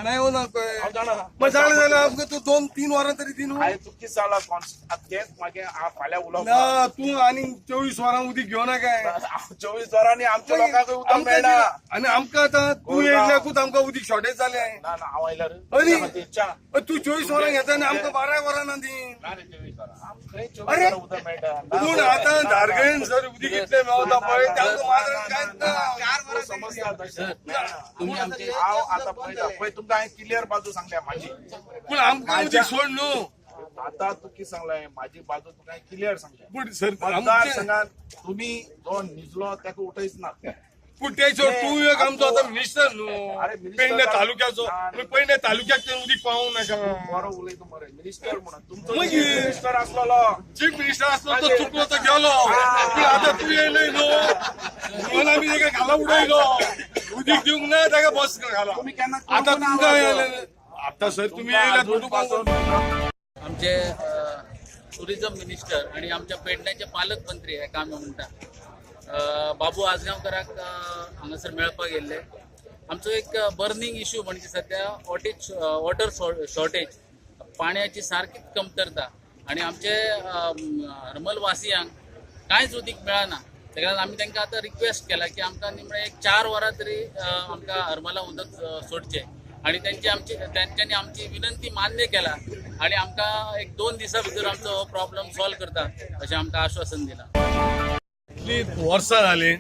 जाणा येऊ नकोय मग जाणं झालं आमकां तू 2-3 वरां तरी दिन चुकी जाला तेच मागे फाल्यां उलोवप ना तू आणि 24 वरां उदीक घेऊ नका 24 वरांनी आमच्या लोकांक उदक मेळना आणि आमकां आता तू येयल्याकूच आमकां उदीक शॉर्टेज जालें ना ना हांव आयला अरे. इच्छा तू 24 वरां घेता आनी आमकां 12 वरां दी ना रे 24 वरां खंय 24 अरे. वरां उदक मेळटा पूण आता धारगळेन जर उदीक इतलें मेळटा पळय ते आमकां माजरान कांयच ना समजता तुम्ही आमचे हांव आतां पळय तुमकां हांवें क्लियर बाजू सांगल्या माझी पूण आमकां उदीक सोड न्हू आता तू कितें सांगलाय माझी बाजू तुका क्लियर सांगल्या पूण सर मतदार संघात तुम्ही जो निजलो ताका उठयच ना पूण ते सोड तू एक आमचो आता मिनिस्टर न्हू अरे, मिनिस्टर पेडणे तालुक्याचो पेडणे तालुक्याक ते उदीक पावूंक नाका बरो उलयता मरे मिनिस्टर म्हणून तुमचो मागीर? मिनिस्टर असलो चीफ मिनिस्टर असलो तो चुकलो तर गेलो पूण आता तू येयलय न्हू म्हणून आमी ताका घाला उडयलो उदीक दिवंक ना ताका बस घाला तुम्ही केन्ना आता तुमकां येयलें आता सर तुम्ही येयल्यात म्हणून तुका आमचे टुरिझम मिनिस्टर आणि आमच्या पेडण्याचे पालकमंत्री हे काम म्हणटा बाबू आजगांवकराक हांगासर मेळपाक गेल्ले आमचो एक बर्निंग इश्यू म्हणजे सध्या वॉटर शॉर्टेज पाण्याची सारकीच कमतरता आणि आमचे हरमल वासियांक कांयच उदीक मेळना ताका लागून आमी तांकां आतां रिक्वेस्ट केला की आमकां निमणे एक 4 वरां तरी आमकां हरमला उदक सोडचें आणि त्यांच्यानी आमची विनंती मान्य केला आणि आमकां एक 2 दिसां भितर आमचो प्रॉब्लेम सॉल्व करता अशें आमकां आश्वासन दिलां इतली वर्सां जाली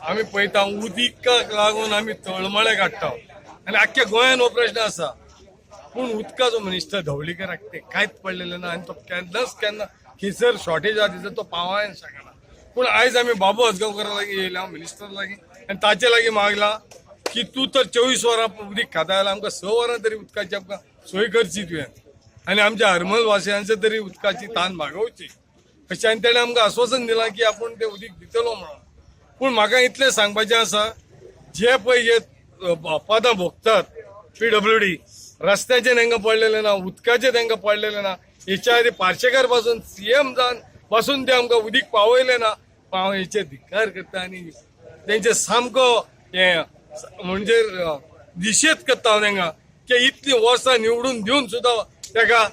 आमी पळयता उदीकाक लागून आमी तळमळे काडटा आनी आख्ख्या गोंयान हो प्रश्न आसा पूण उदकाचो मिनिस्टर धवळीकराक ते कांयच पडलेलें ना आनी तो केन्ना खंयसर शॉर्टेज आहा थंयसर तो पावायन शकना पूण आयज आमी बाबू आजगांवकरा लागीं येयला मिनिस्टर लागीं आनी ताचे लागीं मागला की तूं तर 24 वरां उदीक खाता जाल्यार आमकां 6 वरां तरी उदकाची आमकां सोय करची तुवें आनी आमच्या हरमल वासियांचे तरी उदकाची तान भागोवची अशें आनी तेणें आमकां आश्वासन दिलां की आपूण तें उदीक दितलो म्हणून पूण म्हाका इतलें सांगपाचें आसा जे पळय जे पदां भोगतात PWD रस्त्याचे तांकां पडलेलें ना उदकाचे तांकां पडलेलें ना हेच्या आदी पार्शेकार पासून CM जावन पासून ते आमकां उदीक पावयलें ना हांव हेचे धिक्कार करता आनी तेंचे सामको हे म्हणजे निशेध करता हांव तांकां की इतलीं वर्सां निवडून दिवन सुद्दां ताका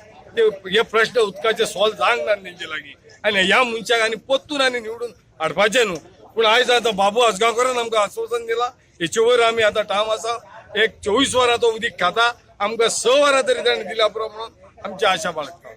हे प्रश्न उदकाचे सॉल्व जावंक ना तेंचे लागीं आनी ह्या मनशाक आनी परतून आनी निवडून हाडपाचें न्हू पूण आयज आतां बाबू आजगांवकरान आमकां आश्वासन दिलां हेचे वयर आमी आतां ठाम आसा एक 24 वरां तो उदीक खाता आमकां 6 वरां तरी ताणें दिल्या पुरो म्हणून आमची आशा बाळगता